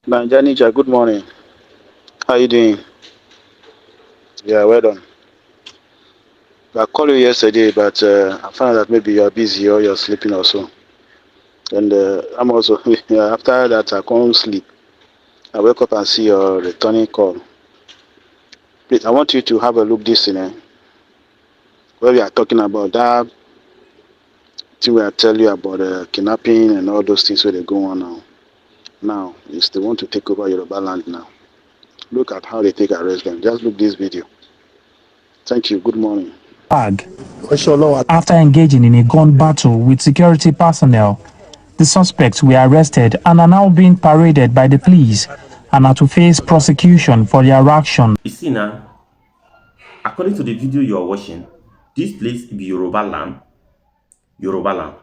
Banjanija, good morning. How you doing? Yeah, well done. I called you yesterday, but I found that maybe you're busy or you're sleeping also. And I'm also, yeah, after that, I can't sleep. I wake up and see your returning call. Please, I want you to have a look this in where we are talking about that thing where I tell you about kidnapping and all those things where they go on now. Now, is they want to take over Yoruba land now. Look at how they take arrest them. Just look this video. Thank you. Good morning. Bag. After engaging in a gun battle with security personnel, the suspects were arrested and are now being paraded by the police and are to face prosecution for their action. You see now, according to the video you are watching, this place be Yoruba land. Yoruba land.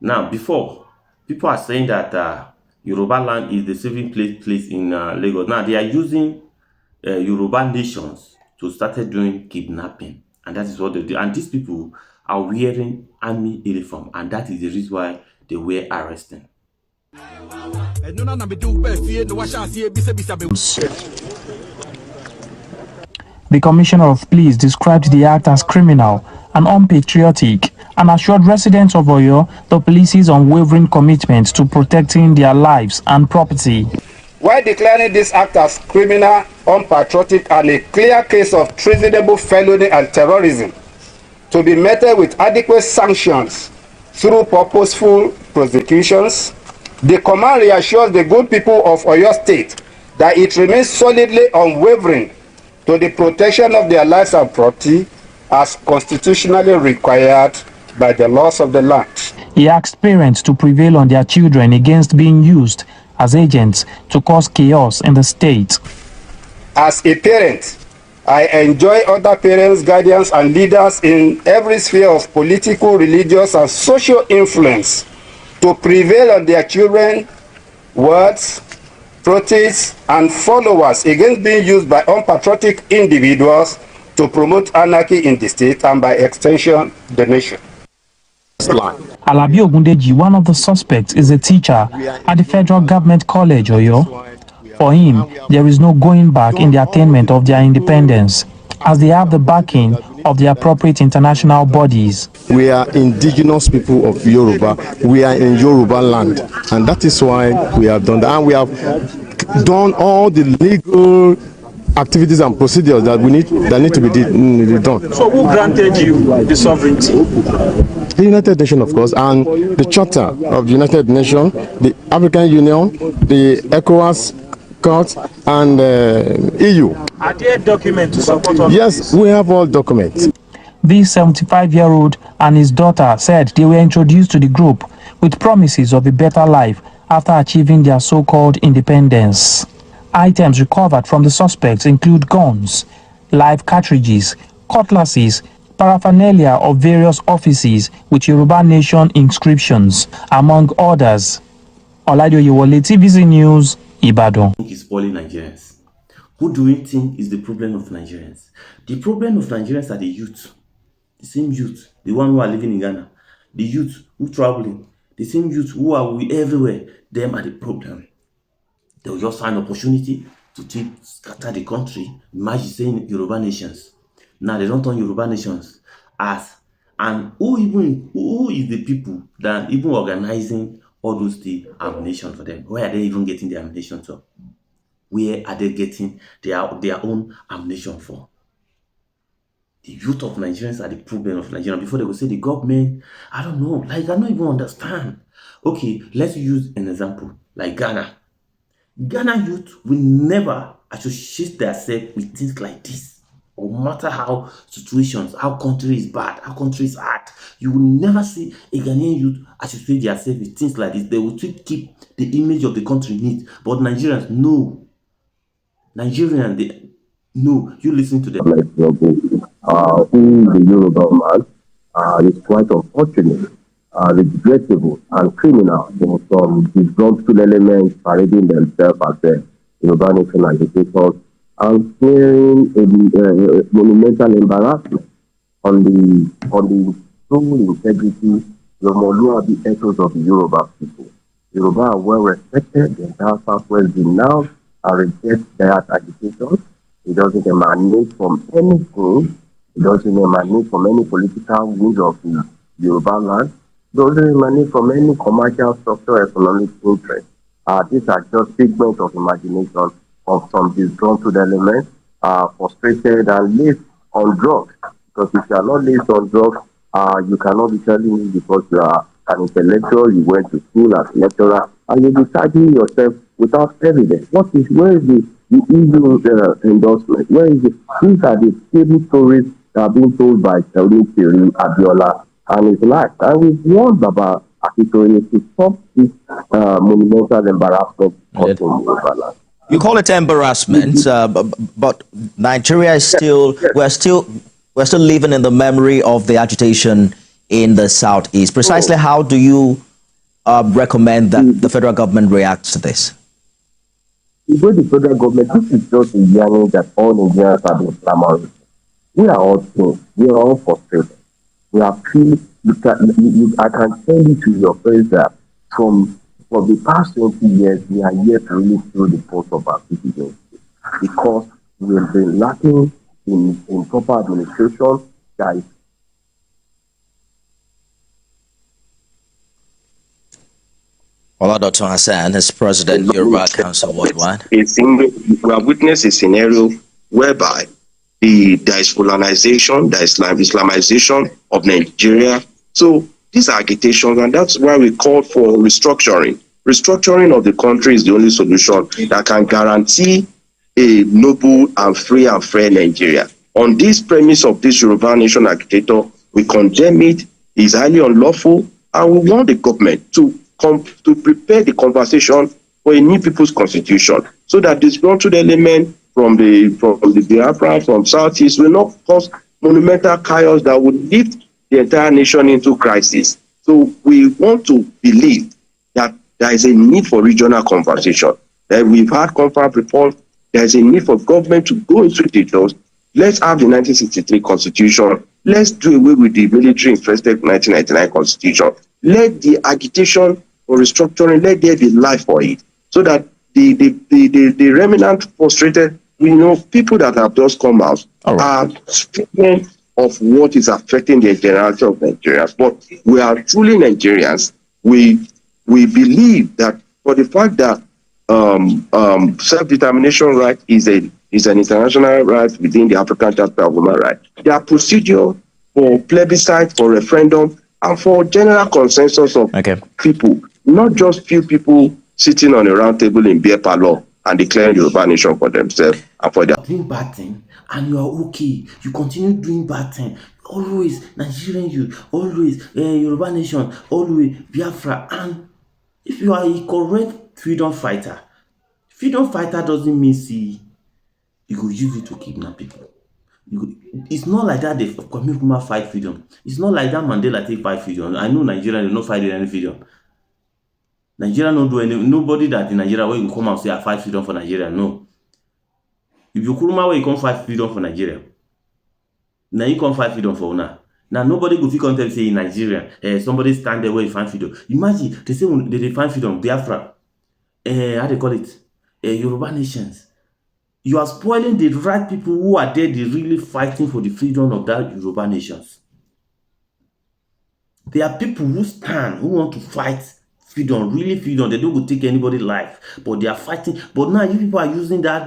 Now, before, people are saying that Yoruba land is the saving place in Lagos. Now, they are using Yoruba nations to start doing kidnapping. And that is what they do. And these people are wearing army uniform. And that is the reason why they were arresting. The Commissioner of Police described the act as criminal and unpatriotic and assured residents of Oyo the police's unwavering commitment to protecting their lives and property. While declaring this act as criminal, unpatriotic, and a clear case of treasonable felony and terrorism, to be met with adequate sanctions through purposeful prosecutions, the command reassures the good people of Oyo State that it remains solidly unwavering to the protection of their lives and property as constitutionally required by the laws of the land. He asked parents to prevail on their children against being used as agents to cause chaos in the state. As a parent, I enjoy other parents, guardians, and leaders in every sphere of political, religious, and social influence to prevail on their children, words, protests, and followers against being used by unpatriotic individuals to promote anarchy in the state and, by extension, the nation. Alabi Ogundeji, one of the suspects, is a teacher at the Federal Government College, Oyo. For him, there is no going back in the attainment of their independence, as they have the backing of the appropriate international bodies. We are indigenous people of Yoruba. We are in Yoruba land, and that is why we have done that. And we have done all the legal activities and procedures that need to be done. So who granted you the sovereignty? The United Nations, of course, and the Charter of the United Nations, the African Union, the ECOWAS Court, and EU. Are there documents to support all Yes, this? we have all documents. This 75-year-old and his daughter said they were introduced to the group with promises of a better life after achieving their so-called independence. Items recovered from the suspects include guns, live cartridges, cutlasses, paraphernalia of various offices with Yoruba Nation inscriptions, among others. Olaide Oyewole, TVC News, Ibadan. I think it's spoiling Nigerians. Who do we think is the problem of Nigerians? The problem of Nigerians are the youth. The same youth, the one who are living in Ghana. The youth who traveling. The same youth who are everywhere. Them are the problem. They will just find opportunity to scatter the country. Imagine saying Yoruba nations. Now they don't turn Yoruba nations as, and who is the people that even organizing all those the ammunition for them? Where are they even getting the ammunition from? Where are they getting their own ammunition for? The youth of Nigerians are the problem of Nigeria. Before they will say the government, I don't know, like I don't even understand. Okay, let's use an example like Ghana. Ghana youth will never associate themselves with things like this. No matter how situations, how country is bad, how country is hard, you will never see a Ghanaian youth associate themselves with things like this. They will still keep the image of the country neat. But Nigerians, no. No. You listen to them. Who the Yoruba man is quite unfortunate, regrettable, and criminal for some disgruntled elements parading themselves as the Yoruba nation agitators and fearing a monumental embarrassment on the true integrity, the ethos of the Yoruba people. Yoruba are well respected. The entire Southwest denounce and reject that agitation. It doesn't emanate from anything. It doesn't emanate from any political wing of the Yoruba land. It doesn't emanate from any commercial structure, economic interest. These are just figments of imagination of some disgruntled elements, frustrated and laced on drugs. Because if you are not laced on drugs, you cannot be telling me because you are an intellectual, you went to school as a lecturer, and you'll be tagging yourself without evidence. Where is the EU endorsement? Where is it? These are the stable stories that are being told by Thierry Abiola and his life. And we've warned Baba Akitoye to stop this monumental embarrassment causing Yoruba land. You call it embarrassment, but Nigeria is still we're still living in the memory of the agitation in the southeast. Precisely, how do you recommend that the federal government reacts to this? The way the federal government, this is just a yearning that all Nigerians have been clamoring. We are all pained. We are all frustrated. We are feeling. I can tell you to your face that for the past 20 years, we are yet to really feel the pulse of our citizens because we have been lacking in proper administration. That is Dr. Hassan is President Yoruba Council Worldwide. We have witnessed a scenario whereby there is colonization, there is Islamization of Nigeria. So these are agitations, and that's why we call for restructuring. Restructuring of the country is the only solution that can guarantee a noble and free and fair Nigeria. On this premise of this Yoruba nation agitator, we condemn it. It's highly unlawful, and we want the government to prepare the conversation for a new people's constitution, so that this disgruntled element from the Biafra, from Southeast will not cause monumental chaos that would lift the entire nation into crisis. So we want to believe that there is a need for regional conversation. That we've had conference before. There is a need for government to go into details. Let's have the 1963 constitution. Let's do away with the military-infested 1999 constitution. Let the agitation for restructuring, let there be life for it, so that the remnant frustrated, people that have just come out are speaking of what is affecting the generality of Nigerians. But we are truly Nigerians. We believe that for the fact that self-determination right is an international right within the African Charter of Human Rights. There are procedures for plebiscite, for referendum, and for general consensus of people, not just few people sitting on a round table in beer parlor and declaring Yoruba nation for themselves and for their doing bad thing and you are okay, you continue doing bad thing, always Nigerian youth, always Yoruba nation, always Biafra. And if you are a correct freedom fighter doesn't mean see you go use it to kidnap people. It's not like that. They Kwame fight freedom. It's not like that Mandela take fight freedom. I know Nigeria they not fight any freedom. Nigeria don't do any. Nobody that in Nigeria where you come and say I fight freedom for Nigeria. No. If you Kuruma where you come fight freedom for Nigeria, now you come fight freedom for una. Now nobody go fit come tell say in Nigeria, somebody stand there where you find freedom. Imagine they say when they find freedom, Biafra, how they call it, Yoruba nations. You are spoiling the right people who are there, they really fighting for the freedom of that Yoruba nations. There are people who stand, who want to fight freedom, really freedom. They don't go take anybody's life, but they are fighting. But now you people are using that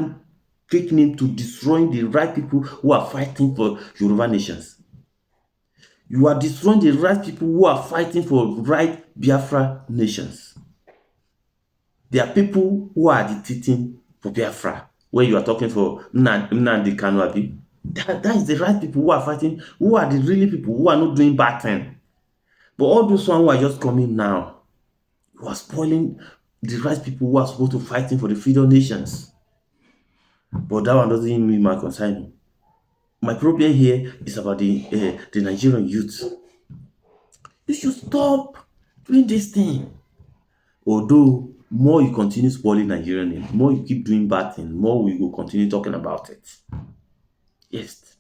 fake name to destroy the right people who are fighting for Yoruba nations. You are destroying the right people who are fighting for right Biafra nations. There are people who are agitating for Biafra. Where you are talking for Nnamdi Kanu Abi, that is the right people who are fighting, who are the really people who are not doing bad thing. But all those ones who are just coming now, you are spoiling the right people who are supposed to fighting for the freedom nations. But that one doesn't mean my concern. My problem here is about the Nigerian youth. You should stop doing this thing. Although more you continue spoiling Nigerian name, more you keep doing bad things, more we will continue talking about it. Yes.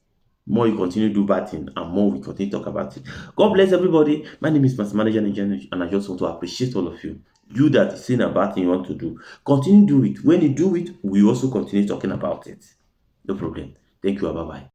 More you continue to do bad things, and more we continue to talk about it. God bless everybody. My name is Master Manager Nigerian, and I just want to appreciate all of you. You that is saying a bad thing you want to do, continue do it. When you do it, we also continue talking about it. No problem. Thank you. Bye bye.